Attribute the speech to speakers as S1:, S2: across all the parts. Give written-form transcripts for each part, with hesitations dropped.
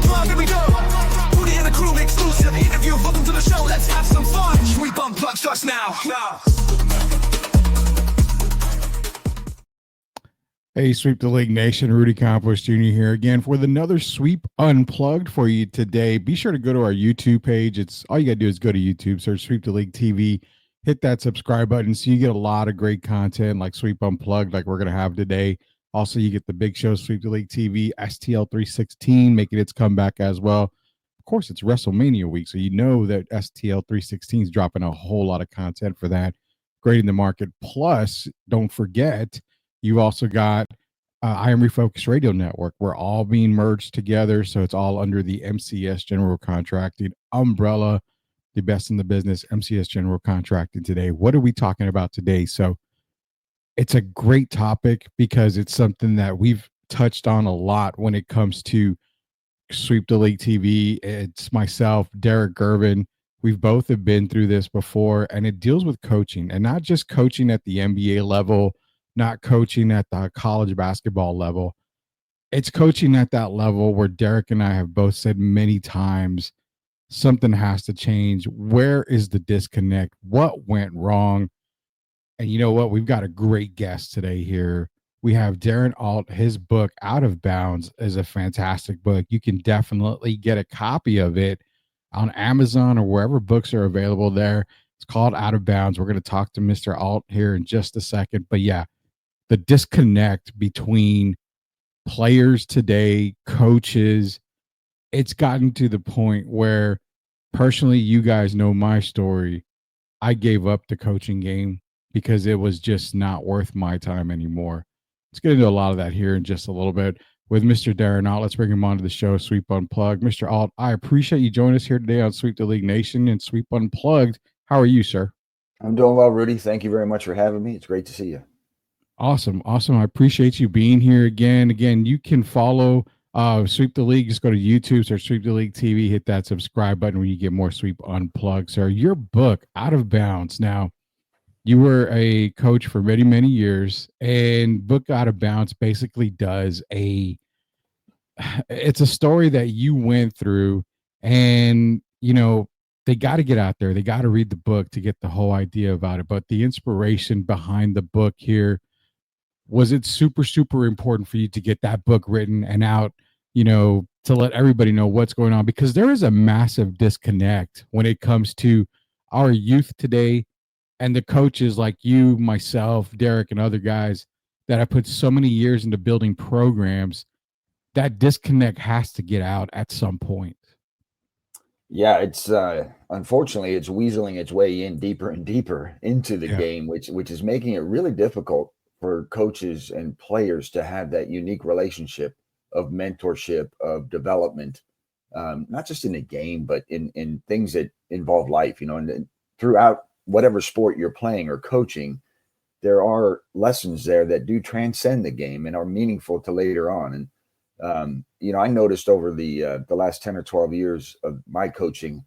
S1: Unplugged, here we go. Rudy and the crew, exclusive interview. Welcome to the show, let's have some fun. Sweep Unplugged starts now.
S2: Hey, Sweep the League Nation, Rudy Campos Jr. here again with another Sweep Unplugged for you today. Be sure to go to our YouTube page. It's all you got to do is go to YouTube, search Sweep the League TV, hit that subscribe button so you get a lot of great content like Sweep Unplugged like we're going to have today. Also, you get the big show, Sweep the League TV, STL 316, making its comeback as well. Of course, it's WrestleMania week, so you know that STL 316 is dropping a whole lot of content for that, grading the market. Plus, don't forget, you also got I Am Refocused Radio Network. We're all being merged together, so it's all under the MCS General Contracting umbrella, the best in the business, MCS General Contracting today. What are we talking about today? So it's a great topic because it's something that we've touched on a lot when it comes to Sweep the League TV. It's myself, Derek Gervin. We've both have been through this before, and it deals with coaching, and not just coaching at the NBA level, not coaching at the college basketball level. It's coaching at that level where Derek and I have both said many times, something has to change. Where is the disconnect? What went wrong? And you know what? We've got a great guest today here. We have Darren Ault. His book, Out of Bounds, is a fantastic book. You can definitely get a copy of it on Amazon or wherever books are available there. It's called Out of Bounds. We're going to talk to Mr. Ault here in just a second. But yeah, the disconnect between players today, coaches, it's gotten to the point where, personally, you guys know my story. I gave up the coaching game because it was just not worth my time anymore. Let's get into a lot of that here in just a little bit with Mr. Darren Ault. Let's bring him onto the show, Sweep Unplugged. Mr. Ault, I appreciate you joining us here today on Sweep the League Nation and Sweep Unplugged. How are you, sir?
S3: I'm doing well, Rudy. Thank you very much for having me. It's great to see you.
S2: Awesome. I appreciate you being here again. Again, you can follow Sweep the League. Just go to YouTube, search Sweep the League TV, hit that subscribe button where you get more Sweep Unplugged. Sir, your book, Out of Bounds. Now, you were a coach for many, many years, and book Out of Bounds basically it's a story that you went through, and, you know, they got to get out there. They got to read the book to get the whole idea about it. But the inspiration behind the book here, was it super, super important for you to get that book written and out, you know, to let everybody know what's going on? Because there is a massive disconnect when it comes to our youth today and the coaches like you, myself, Derek, and other guys that have put so many years into building programs. That disconnect has to get out at some point.
S3: Yeah, it's unfortunately it's weaseling its way in deeper and deeper into the game, which is making it really difficult for coaches and players to have that unique relationship of mentorship, of development, not just in a game, but in things that involve life, you know, and throughout whatever sport you're playing or coaching, there are lessons there that do transcend the game and are meaningful to later on. And, you know, I noticed over the last 10 or 12 years of my coaching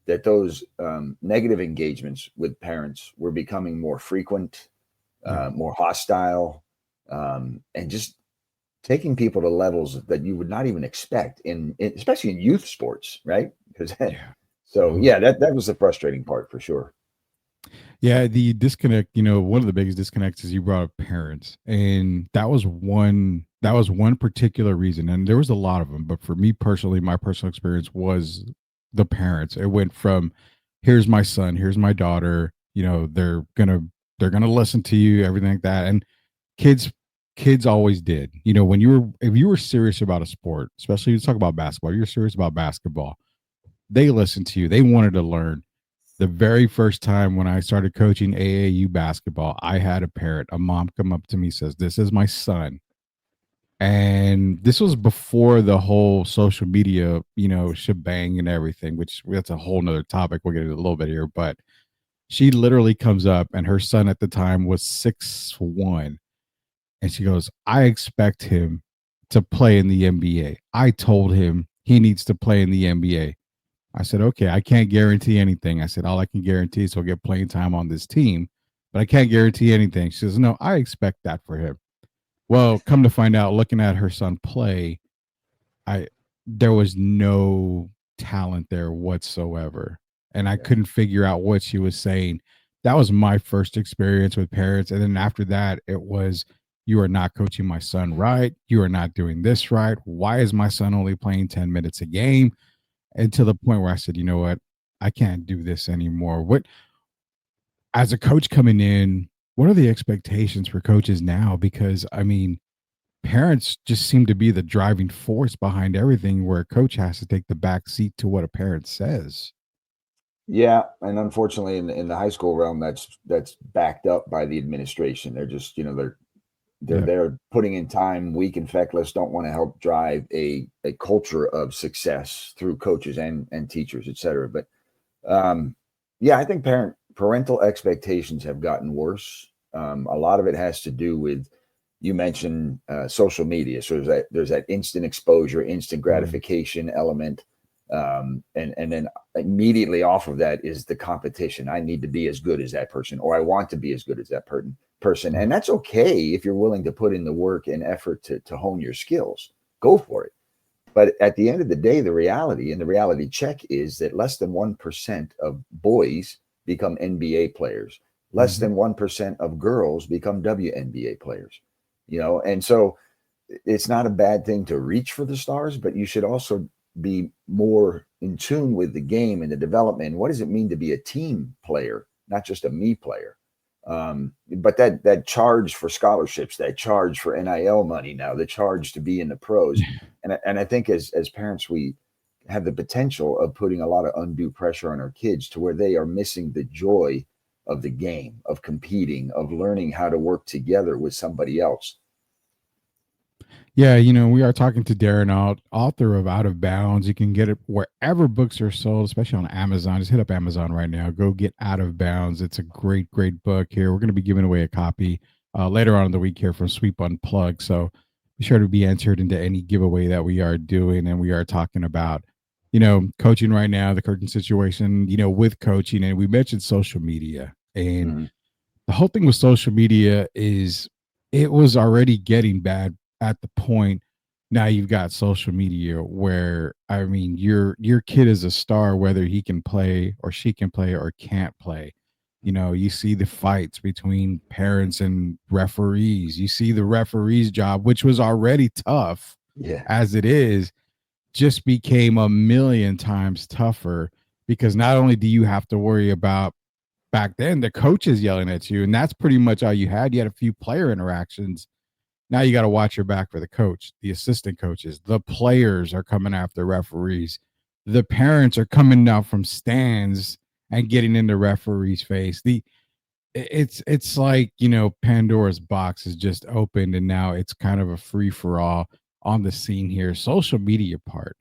S3: that those negative engagements with parents were becoming more frequent, more hostile, and just taking people to levels that you would not even expect especially in youth sports, right? Because that was the frustrating part for sure.
S2: Yeah, the disconnect, you know, one of the biggest disconnects is you brought up parents, and that was one particular reason, and there was a lot of them, but for me personally, my personal experience was the parents. It went from, here's my son, here's my daughter, you know, they're gonna listen to you, everything like that. And kids always did. You know, if you were serious about a sport, especially let's talk about basketball, you're serious about basketball, they listened to you. They wanted to learn. The very first time when I started coaching AAU basketball, I had a mom come up to me, says, "This is my son." And this was before the whole social media, you know, shebang and everything, which that's a whole nother topic. We'll get into a little bit here, but she literally comes up, and her son at the time was 6'1", and she goes, "I expect him to play in the NBA. I told him he needs to play in the NBA." I said, "Okay, I can't guarantee anything." I said, "All I can guarantee is he'll get playing time on this team, but I can't guarantee anything." She says, "No, I expect that for him." Well, come to find out, looking at her son play, there was no talent there whatsoever. And I
S3: Yeah.
S2: couldn't figure out what she was saying. That was my first experience with parents. And then after that, it was, you are not coaching my son right. You are not doing this right. Why is my son only playing 10 minutes a game? And to the point where I said, you know what? I can't do this anymore. What, as a coach coming in, what are the expectations for coaches now? Because I mean, parents just seem to be the driving force behind everything, where a coach has to take the back seat to what a parent says.
S3: Yeah, and unfortunately, in the high school realm, that's backed up by the administration. They're just, they're
S2: Yeah.
S3: there putting in time, weak and feckless, don't want to help drive a culture of success through coaches and teachers, et cetera. But yeah, I think parental expectations have gotten worse. A lot of it has to do with, you mentioned social media. So there's that instant exposure, instant
S2: Mhm.
S3: gratification element, and then immediately off of that is the competition. I need to be as good as that person, or I want to be as good as that person,
S2: Yeah.
S3: and that's okay if you're willing to put in the work and effort to hone your skills. Go for it. But at the end of the day, the reality and the reality check is that less than 1% of boys become NBA players. Less
S2: Mhm.
S3: than 1% of girls become WNBA players. And so it's not a bad thing to reach for the stars, but you should also be more in tune with the game and the development. What does it mean to be a team player, not just a me player? But that charge for scholarships, that charge for NIL money now, the charge to be in the pros, and I think as parents we have the potential of putting a lot of undue pressure on our kids to where they are missing the joy of the game, of competing, of learning how to work together with somebody else.
S2: Yeah, we are talking to Darren Ault, author of Out of Bounds. You can get it wherever books are sold, especially on Amazon. Just hit up Amazon right now. Go get Out of Bounds. It's a great, great book here. We're going to be giving away a copy later on in the week here from Sweep Unplugged. So be sure to be entered into any giveaway that we are doing. And we are talking about, coaching right now, the current situation, with coaching. And we mentioned social media. And
S3: Mhm.
S2: the whole thing with social media is, it was already getting bad at the point. Now you've got social media where, I mean, your kid is a star whether he can play or she can play or can't play. You see the fights between parents and referees. You see the referee's job, which was already tough
S3: Yeah.
S2: as it is, just became a million times tougher, because not only do you have to worry about, back then, the coach is yelling at you, and that's pretty much all you had. You had a few player interactions. Now you got to watch your back for the coach, the assistant coaches, the players are coming after referees, the parents are coming down from stands and getting in the referee's face. It's like, Pandora's box has just opened, and now it's kind of a free for all on the scene here. Social media part,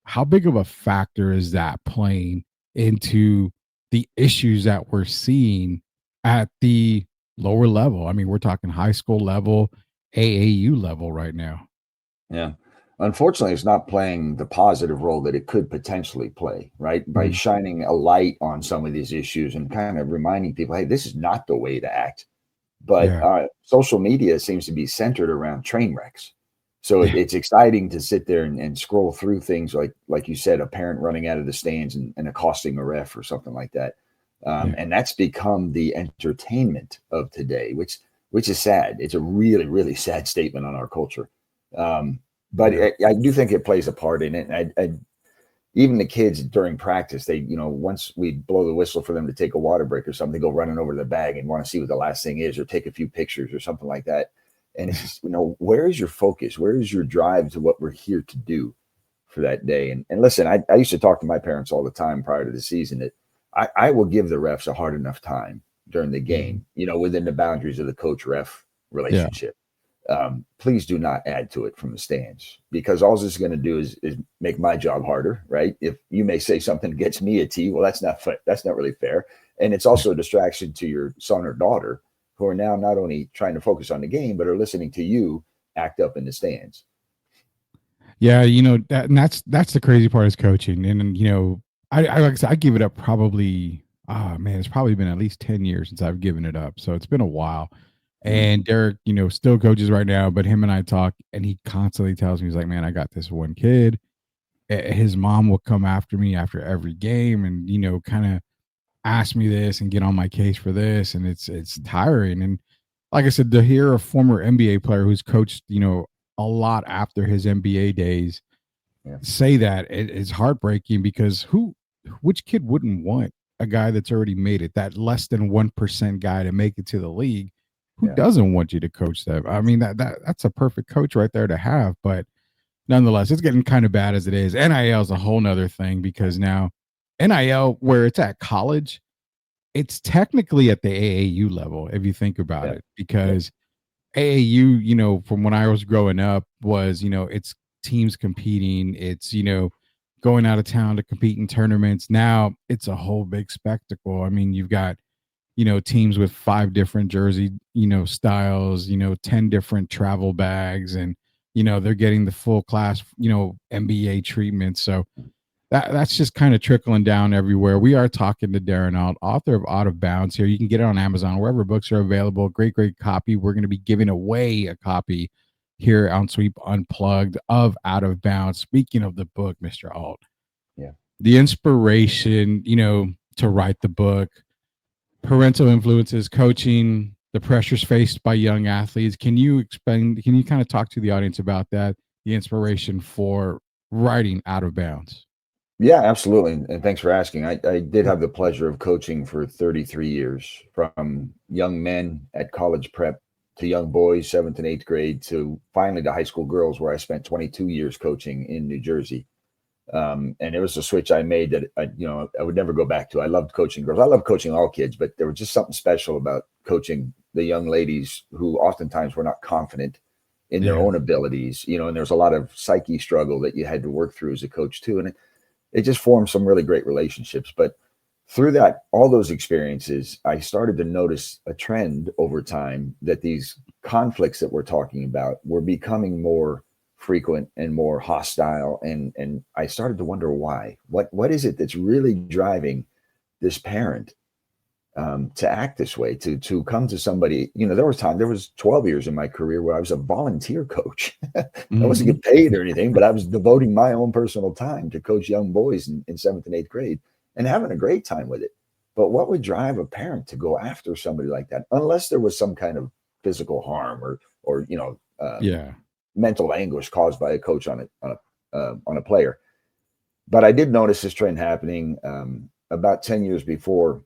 S2: how big of a factor is that playing into the issues that we're seeing at the lower level? I mean, we're talking high school level, AAU level right now.
S3: Yeah. Unfortunately, it's not playing the positive role that it could potentially play, right? By
S2: Mhm.
S3: shining a light on some of these issues and kind of reminding people, hey, this is not the way to act. But
S2: Yeah.
S3: social media seems to be centered around train wrecks. So
S2: Yeah.
S3: it's exciting to sit there and scroll through things like you said, a parent running out of the stands and accosting a ref or something like that.
S2: Yeah.
S3: And that's become the entertainment of today, which is sad. It's a really, really sad statement on our culture. But
S2: Yeah.
S3: I do think it plays a part in it. Even the kids during practice, they, once we blow the whistle for them to take a water break or something, they go running over to the bag and want to see what the last thing is or take a few pictures or something like that. And it's just, where is your focus? Where is your drive to what we're here to do for that day? And listen, I used to talk to my parents all the time prior to the season that I will give the refs a hard enough time during the
S2: Mhm.
S3: game, within the boundaries of the coach ref
S2: Yeah.
S3: relationship. Please do not add to it from the stands, because all this is going to do is make my job harder, right? If you may say something gets me a T, well, that's not really fair, and it's also a distraction to your son or daughter who are now not only trying to focus on the game but are listening to you act up in the stands.
S2: Yeah, that, and that's the crazy part is coaching. And I like I said, I give it up probably, ah man, it's probably been at least 10 years since I've given it up. So it's been a while.
S3: Mm,
S2: And Derek, still coaches right now, but him and I talk, and he constantly tells me, he's like, man, I got this one kid. his mom will come after me after every game and, kind of ask me this and get on my case for this. And it's tiring. And like I said, to hear a former NBA player who's coached, a lot after his NBA days
S3: Yeah.
S2: say that, it's heartbreaking, because which kid wouldn't want a guy that's already made it, that less than 1% guy, to make it to the league? Who
S3: Yeah.
S2: doesn't want you to coach them? I mean, that's a perfect coach right there to have. But nonetheless, it's getting kind of bad as it is. NIL is a whole nother thing, because now NIL, where it's at college, it's technically at the AAU level, if you think about
S3: Yeah.
S2: it, because AAU, from when I was growing up, was, it's teams competing, it's, going out of town to compete in tournaments. Now it's a whole big spectacle. I mean, you've got, teams with 5 different jersey, styles, 10 different travel bags, and, they're getting the full class, NBA treatment. So that's just kind of trickling down everywhere. We are talking to Darren Ault, author of Out of Bounds here. You can get it on Amazon, wherever books are available. Great copy. We're going to be giving away a copy here on Sweep Unplugged of Out of Bounds. Speaking of the book, Mr. Ault,
S3: Yeah.
S2: the inspiration, to write the book, parental influences, coaching, the pressures faced by young athletes. Can you kind of talk to the audience about that, the inspiration for writing Out of Bounds?
S3: Yeah, absolutely. And thanks for asking. I did have the pleasure of coaching for 33 years, from young men at college prep to young boys, 7th and 8th grade, to finally to high school girls, where I spent 22 years coaching in New Jersey. And it was a switch I made that I would never go back to. I loved coaching girls. I love coaching all kids, but there was just something special about coaching the young ladies who oftentimes were not confident in their own abilities, and there's a lot of psyche struggle that you had to work through as a coach too. And it just formed some really great relationships. But through all those experiences, I started to notice a trend over time that these conflicts that we're talking about were becoming more frequent and more hostile. And I started to wonder why. What is it that's really driving this parent to act this way, to come to somebody? There was 12 years in my career where I was a volunteer coach. I wasn't getting paid or anything, but I was devoting my own personal time to coach young boys in 7th and 8th grade and having a great time with it. But what would drive a parent to go after somebody like that, unless there was some kind of physical harm or mental anguish caused by a coach on a player? But I did notice this trend happening about 10 years before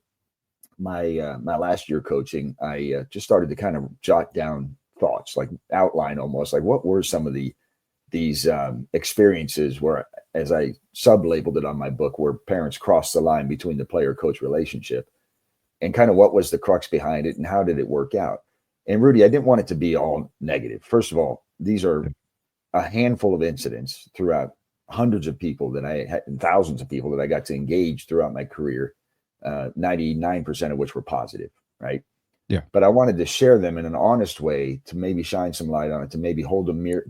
S3: my last year coaching. I just started to kind of jot down thoughts, like outline almost, like what were some of these experiences where, as I sub-labeled it on my book, where parents crossed the line between the player-coach relationship, and kind of what was the crux behind it and how did it work out. And Rudy, I didn't want it to be all negative. First of all, these are a handful of incidents throughout hundreds of people that I had, and thousands of people that I got to engage throughout my career, 99% of which were positive, right?
S2: Yeah.
S3: But I wanted to share them in an honest way to maybe shine some light on it, to maybe hold a mirror,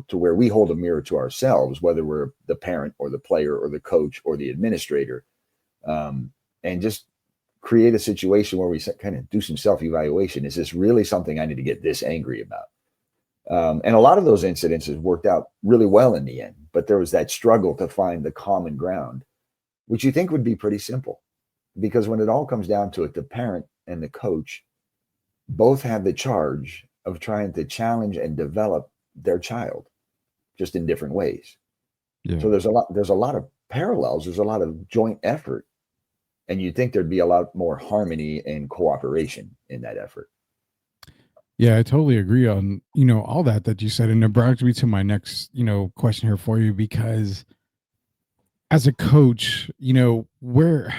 S3: to where we hold a mirror to ourselves, whether we're the parent or the player or the coach or the administrator, and just create a situation where we kind of do some self-evaluation. Is this really something I need to get this angry about? And a lot of those incidences worked out really well in the end, but there was that struggle to find the common ground, which you think would be pretty simple. Because when it all comes down to it, the parent and the coach both have the charge of trying to challenge and develop their child, just in different ways.
S2: Yeah.
S3: So there's a lot of parallels. There's a lot of joint effort, and you'd think there'd be a lot more harmony and cooperation in that effort.
S2: Yeah, I totally agree on, all that you said. And it brings me to my next, question here for you, because as a coach, where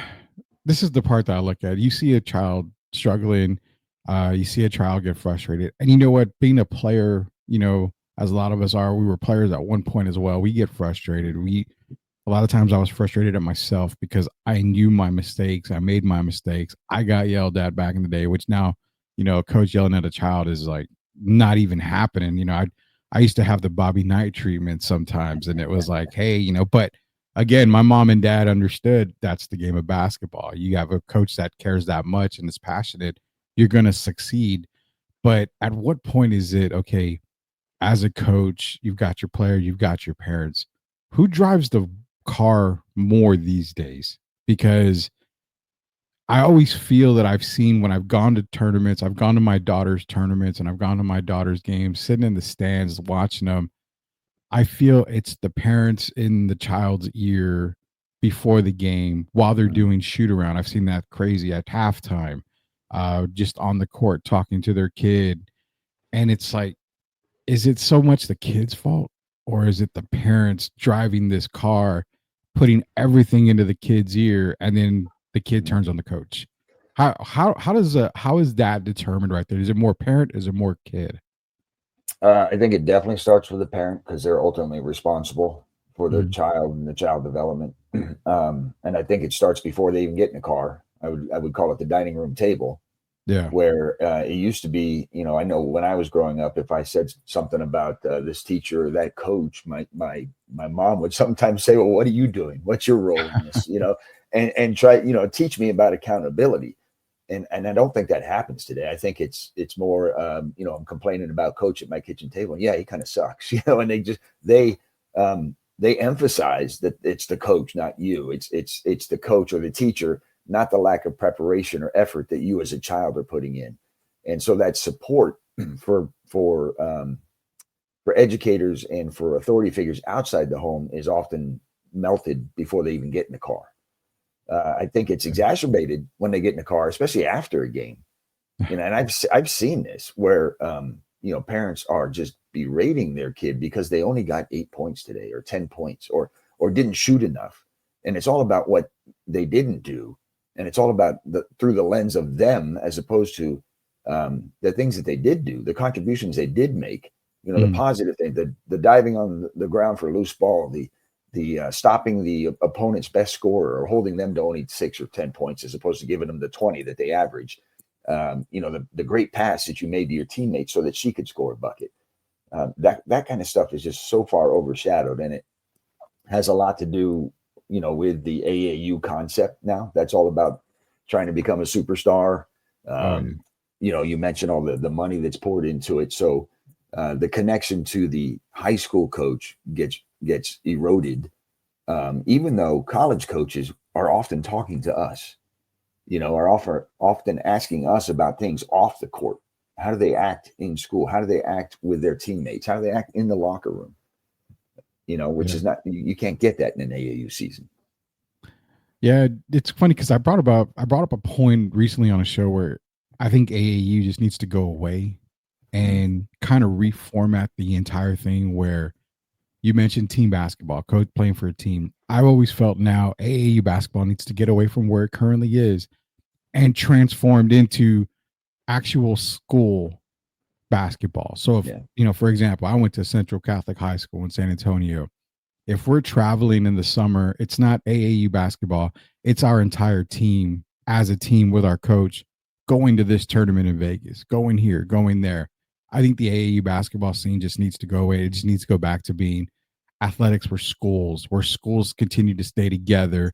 S2: this is the part that I look at. You see a child struggling, you see a child get frustrated. And you know what? Being a player, as a lot of us are, we were players at one point as well. We get frustrated. A lot of times I was frustrated at myself because I knew my mistakes. I made my mistakes. I got yelled at back in the day, which now, a coach yelling at a child is like not even happening. I used to have the Bobby Knight treatment sometimes, and it was like, hey, but again, my mom and dad understood that's the game of basketball. You have a coach that cares that much and is passionate, you're going to succeed. But at what point is it, okay, as a coach, you've got your player, you've got your parents, who drives the car more these days, because I always feel that I've seen, when I've gone to tournaments, I've gone to my daughter's tournaments and I've gone to my daughter's games, sitting in the stands watching them. I feel it's the parents in the child's ear before the game while they're doing shoot around. I've seen that crazy at halftime, just on the court talking to their kid. And it's like, is it so much the kid's fault, or is it the parents driving this car, putting everything into the kid's ear, and then the kid turns on the coach? How is that determined right there? Is it more parent? Is it more kid?
S3: I think it definitely starts with the parent, because they're ultimately responsible for their
S2: Mhm.
S3: child and the child development. And I think it starts before they even get in the car. I would call it the dining room table,
S2: Yeah.
S3: where it used to be. I know when I was growing up, if I said something about this teacher or that coach, my mom would sometimes say, "Well, what are you doing? What's your role in this?" And try teach me about accountability. And I don't think that happens today. I think it's more, I'm complaining about coach at my kitchen table. Yeah, he kind of sucks, and they emphasize that it's the coach, not you. It's the coach or the teacher, not the lack of preparation or effort that you as a child are putting in. And so that support for educators and for authority figures outside the home is often melted before they even get in the car. I think it's exacerbated when they get in the car, especially after a game. And I've seen this where parents are just berating their kid because they only got 8 points today, or 10 points, or didn't shoot enough. And it's all about what they didn't do, and it's all about through the lens of them, as opposed to the things that they did do, the contributions they did make. The
S2: Mm.
S3: positive thing, the diving on the ground for a loose ball, the stopping the opponent's best scorer, or holding them to only 6 or 10 points as opposed to giving them the 20 that they average. The great pass that you made to your teammate so that she could score a bucket. That kind of stuff is just so far overshadowed, and it has a lot to do, with the AAU concept now. That's all about trying to become a superstar.
S2: Oh yeah.
S3: You mentioned all the money that's poured into it. So the connection to the high school coach gets eroded, even though college coaches are often talking to us, are often asking us about things off the court. How do they act in school? How do they act with their teammates? How do they act in the locker room? Which
S2: Yeah.
S3: is not, you can't get that in an AAU season.
S2: Yeah, it's funny because I brought up a point recently on a show where I think AAU just needs to go away
S3: Mm.
S2: and kind of reformat the entire thing. Where you mentioned team basketball, coach playing for a team. I've always felt now AAU basketball needs to get away from where it currently is and transformed into actual school basketball. So if,
S3: Yeah.
S2: for example, I went to Central Catholic High School in San Antonio. If we're traveling in the summer, it's not AAU basketball. It's our entire team as a team with our coach going to this tournament in Vegas, going here, going there. I think the AAU basketball scene just needs to go away. It just needs to go back to being athletics where schools continue to stay together.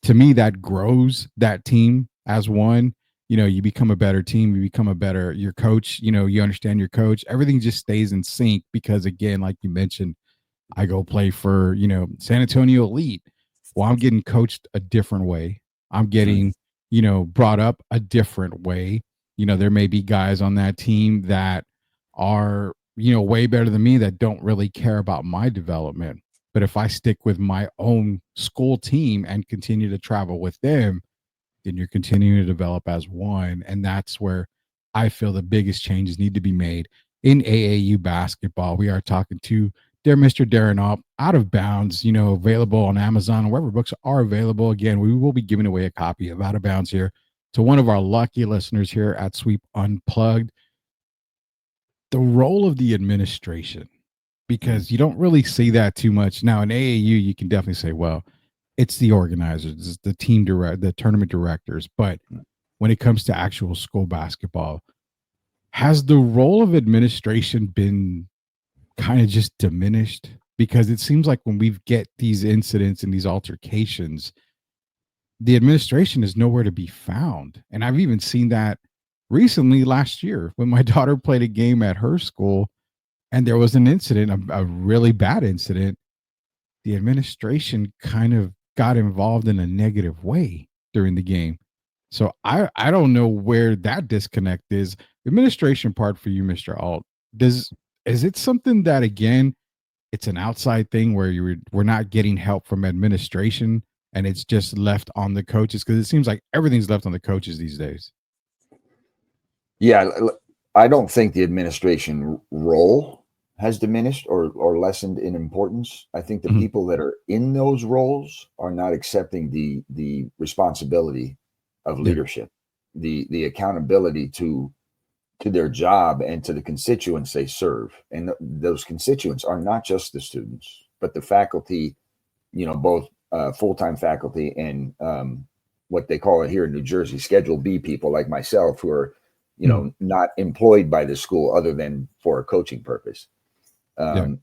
S2: To me, that grows that team as one. You become a better team, you become your coach, you understand your coach. Everything just stays in sync because, again, like you mentioned, I go play for, San Antonio Elite. Well, I'm getting coached a different way. I'm
S3: Mm.
S2: getting, brought up a different way. There may be guys on that team that are, way better than me that don't really care about my development. But if I stick with my own school team and continue to travel with them, then you're continuing to develop as one. And that's where I feel the biggest changes need to be made in AAU basketball. We are talking to Mr. Darren Ault, Out of Bounds, available on Amazon, wherever books are available. Again, we will be giving away a copy of Out of Bounds here to one of our lucky listeners here at Sweep Unplugged. The role of the administration,
S3: Mm.
S2: because you don't really see that too much. Now in AAU, you can definitely say, well, it's the organizers, it's the the tournament directors. But
S3: Mm.
S2: when it comes to actual school basketball, has the role of administration been kind of just diminished? Because it seems like when we get these incidents and these altercations, the administration is nowhere to be found. And I've even seen that recently last year when my daughter played a game at her school and there was an incident, a really bad incident. the administration kind of got involved in a negative way during the game. So I don't know where that disconnect is. The administration part for you, Mr. Alt, does is it something that again it's an outside thing where we're not getting help from administration and it's just left on the coaches? Because it seems like everything's left on the coaches these days.
S3: Yeah, I don't think the administration role has diminished or lessened in importance. I think the
S2: Mhm.
S3: people that are in those roles are not accepting the responsibility of
S2: Yeah.
S3: leadership, the accountability to their job and to the constituents they serve. And those constituents are not just the students, but the faculty, both full-time faculty and what they call it here in New Jersey, Schedule B people like myself who are,
S2: Mhm.
S3: not employed by the school other than for a coaching purpose.
S2: Yeah.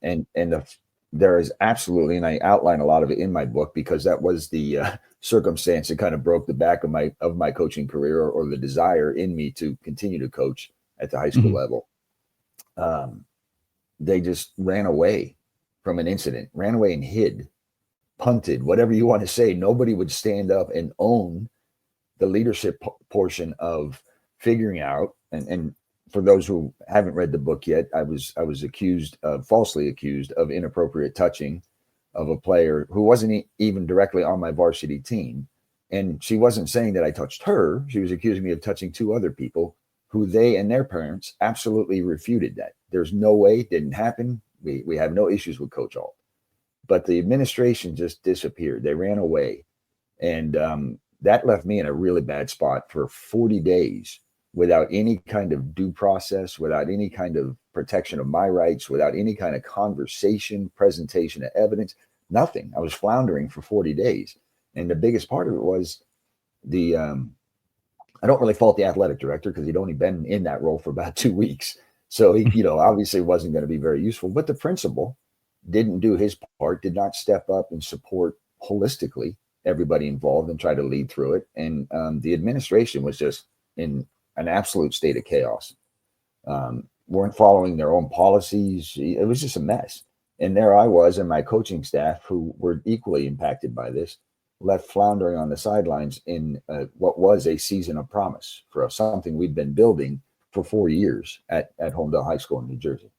S3: There is absolutely, and I outline a lot of it in my book because that was the circumstance that kind of broke the back of my coaching career, or the desire in me to continue to coach at the high school
S2: Mhm.
S3: level. They just ran away from an incident, ran away and hid, punted, whatever you want to say. Nobody would stand up and own the leadership portion of figuring out. And for those who haven't read the book yet, I was falsely accused of inappropriate touching of a player who wasn't even directly on my varsity team. And she wasn't saying that I touched her. She was accusing me of touching two other people who they and their parents absolutely refuted that. There's no way, it didn't happen. We have no issues with Coach Ault. But the administration just disappeared. They ran away. And that left me in a really bad spot for 40 days without any kind of due process, without any kind of protection of my rights, without any kind of conversation, presentation of evidence, nothing. I was floundering for 40 days. And the biggest part of it was the, I don't really fault the athletic director because he'd only been in that role for about 2 weeks. So he, obviously wasn't going to be very useful, but the principal didn't do his part, did not step up and support holistically everybody involved and try to lead through it. And the administration was just in an absolute state of chaos. Weren't following their own policies. It was just a mess. And there I was, and my coaching staff, who were equally impacted by this, left floundering on the sidelines in what was a season of promise for us, something we'd been building for 4 years at Homedale High School in New Jersey.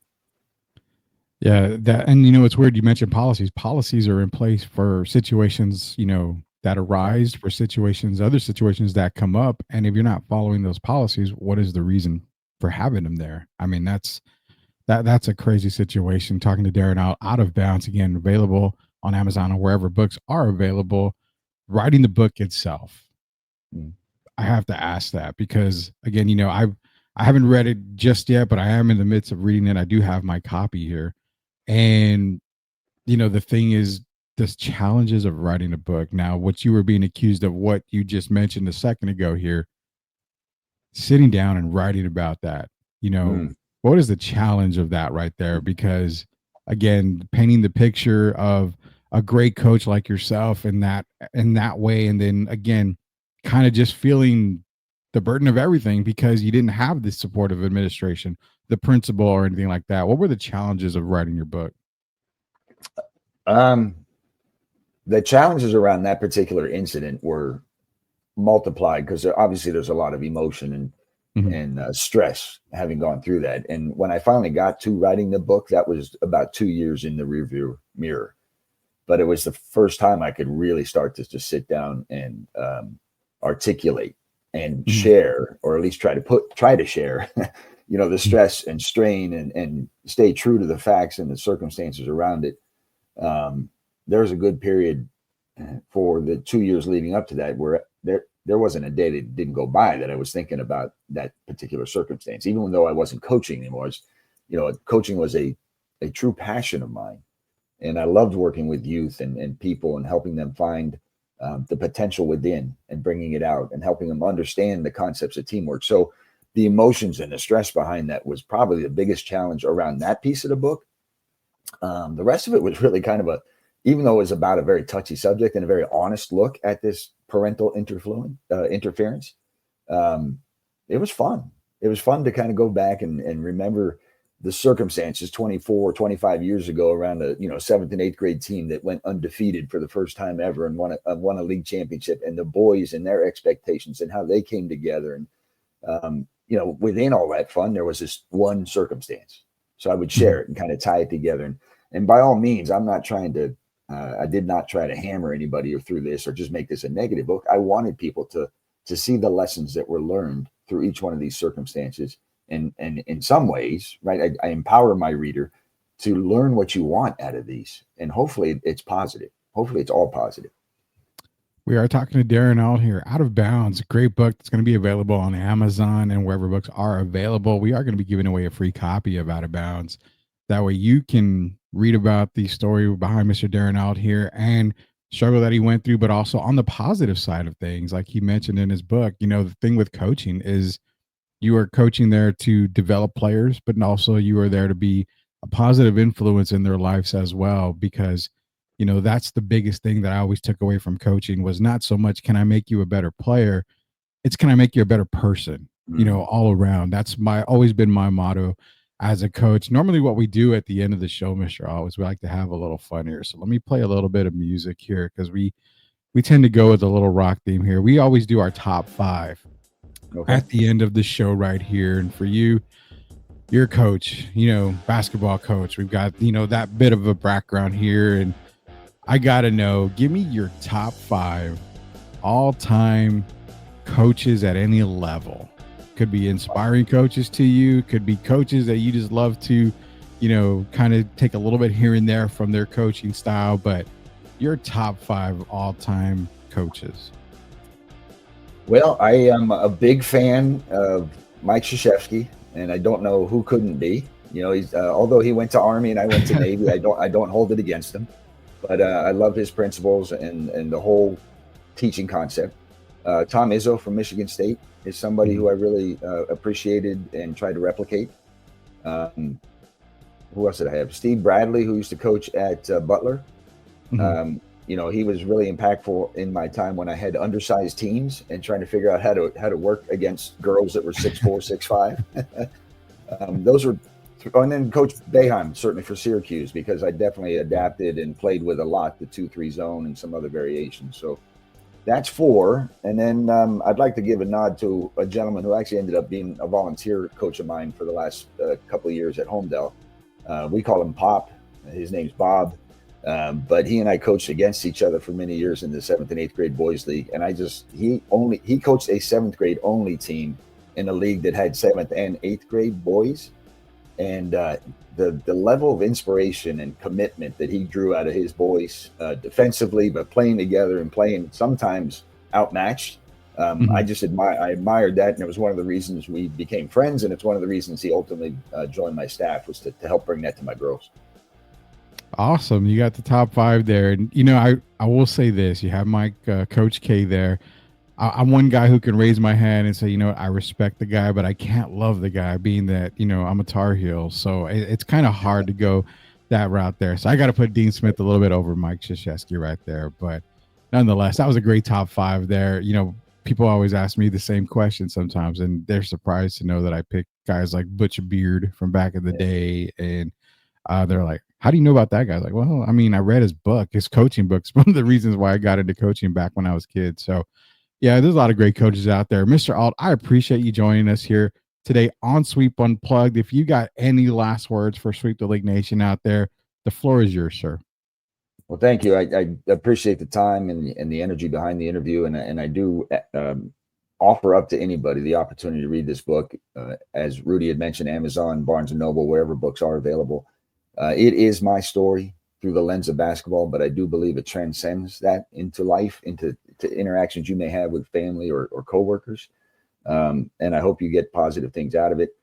S2: Yeah, that, and it's weird you mentioned policies. Policies are in place for situations, that arise, for other situations that come up. And if you're not following those policies, what is the reason for having them there? I mean, that's a crazy situation. Talking to Darren out of bounds, again, available on Amazon or wherever books are available. Writing the book itself, I have to ask that because again, I haven't read it just yet, but I am in the midst of reading it. I do have my copy here. And, the thing is, the challenges of writing a book. Now, what you were being accused of, what you just mentioned a second ago here, sitting down and writing about that, what is the challenge of that right there? Because, again, painting the picture of a great coach like yourself in that way, and then again, kind of just feeling the burden of everything because you didn't have the support of administration, the principal, or anything like that. What were the challenges of writing your book?
S3: The challenges around that particular incident were multiplied because obviously there's a lot of emotion and stress having gone through that. And when I finally got to writing the book, that was about 2 years in the rearview mirror. But it was the first time I could really start to just sit down and articulate and share, or at least try to share, the stress and strain, and stay true to the facts and the circumstances around it. There was a good period for the 2 years leading up to that where there wasn't a day that didn't go by that I was thinking about that particular circumstance, even though I wasn't coaching anymore. Coaching was a true passion of mine. And I loved working with youth and people and helping them find the potential within and bringing it out and helping them understand the concepts of teamwork. So the emotions and the stress behind that was probably the biggest challenge around that piece of the book. The rest of it was really kind of even though it was about a very touchy subject and a very honest look at this parental interference, it was fun. It was fun to kind of go back and remember the circumstances 24, 25 years ago around a 7th and 8th grade team that went undefeated for the first time ever and won a league championship, and the boys and their expectations and how they came together. And within all that fun, there was this one circumstance. So I would share it and kind of tie it together. And by all means, I'm not trying to I did not try to hammer anybody through this or just make this a negative book. I wanted people to see the lessons that were learned through each one of these circumstances. And in some ways, right, I empower my reader to learn what you want out of these. And hopefully it's positive. Hopefully it's all positive.
S2: We are talking to Darren Ault here, Out of Bounds, a great book that's going to be available on Amazon and wherever books are available. We are going to be giving away a free copy of Out of Bounds. That way you can read about the story behind Mr. Darren Ault here and struggle that he went through, but also on the positive side of things. Like he mentioned in his book, the thing with coaching is you are coaching there to develop players, but also you are there to be a positive influence in their lives as well, because that's the biggest thing that I always took away from coaching was not so much can I make you a better player, it's can I make you a better person, all around. That's always been my motto as a coach. Normally what we do at the end of the show, Mr. Ault, we like to have a little fun here. So let me play a little bit of music here because we tend to go with a little rock theme here. We always do our top 5 at the end of the show right here. And for you, you're a coach, basketball coach. We've got, that bit of a background here. And I got to know, give me your top 5 all-time coaches at any level. Could be inspiring coaches to you, could be coaches that you just love to, kind of take a little bit here and there from their coaching style, but your top 5 all-time coaches.
S3: Well, I am a big fan of Mike Krzyzewski, and I don't know who couldn't be. He's although he went to Army and I went to Navy, I don't hold it against him. But I love his principles and the whole teaching concept. Tom Izzo from Michigan State is somebody who I really appreciated and tried to replicate. Who else did I have? Steve Bradley, who used to coach at Butler. He was really impactful in my time when I had undersized teams and trying to figure out how to work against girls that were 6'4", 6'5". Those were. And then Coach Boeheim, certainly for Syracuse, because I definitely adapted and played with a lot, the 2-3 zone and some other variations. So that's 4. And then I'd like to give a nod to a gentleman who actually ended up being a volunteer coach of mine for the last couple of years at Homedale. We call him Pop. His name's Bob. But he and I coached against each other for many years in the 7th and 8th grade boys league. And he coached a 7th grade only team in a league that had 7th and 8th grade boys. And the level of inspiration and commitment that he drew out of his boys defensively, but playing together and playing sometimes outmatched. I admired that. And it was one of the reasons we became friends. And it's one of the reasons he ultimately joined my staff was to help bring that to my girls.
S2: Awesome. You got the top 5 there. And, I will say this, you have Mike, Coach K there. I'm one guy who can raise my hand and say, I respect the guy, but I can't love the guy, being that, I'm a Tar Heel. So it's kind of hard to go that route there. So I got to put Dean Smith a little bit over Mike Krzyzewski right there. But nonetheless, that was a great top 5 there. People always ask me the same question sometimes, and they're surprised to know that I pick guys like Butch Beard from back in the day. And they're like, how do you know about that guy? Like, well, I read his book, his coaching books. One of the reasons why I got into coaching back when I was a kid. So yeah, there's a lot of great coaches out there. Mr. Ault, I appreciate you joining us here today on Sweep Unplugged. If you got any last words for Sweep the League Nation out there, the floor is yours, sir.
S3: Well, thank you. I appreciate the time and the energy behind the interview. And I do offer up to anybody the opportunity to read this book. As Rudy had mentioned, Amazon, Barnes & Noble, wherever books are available. It is my story through the lens of basketball, but I do believe it transcends that into life, into interactions you may have with family or coworkers. And I hope you get positive things out of it.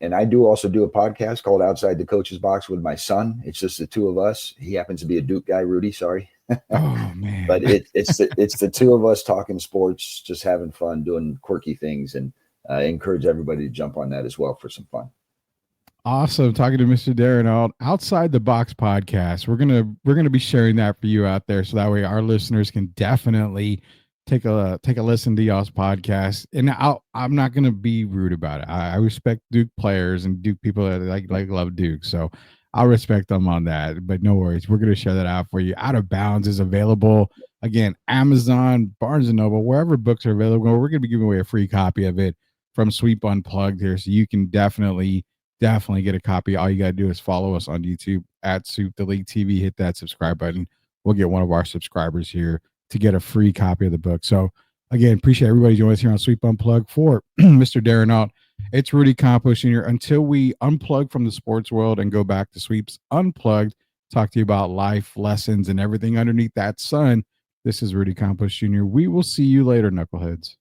S3: And I do also do a podcast called Outside the Coach's Box with my son. It's just the 2 of us. He happens to be a Duke guy, Rudy, sorry.
S2: Oh, man.
S3: But it's the 2 of us talking sports, just having fun, doing quirky things. And I encourage everybody to jump on that as well for some fun.
S2: Awesome. Talking to Mr. Darren Ault, Outside the Box podcast. We're gonna be sharing that for you out there, so that way our listeners can definitely take a listen to y'all's podcast. And I'm not gonna be rude about it. I respect Duke players and Duke people that like love Duke. So I'll respect them on that. But no worries, we're gonna share that out for you. Out of Bounds is available again, Amazon, Barnes and Noble, wherever books are available. We're gonna be giving away a free copy of it from Sweep Unplugged here, so you can definitely get a copy. All you gotta do is follow us on YouTube at Soup the League TV. Hit that subscribe button. We'll get one of our subscribers here to get a free copy of the book. So again, appreciate everybody joining us here on Sweep Unplugged for Mr. Darren Ault. It's Rudy Campos Jr. Until we unplug from the sports world and go back to Sweeps Unplugged, talk to you about life lessons and everything underneath that sun. This is Rudy Campos Jr. We will see you later, knuckleheads.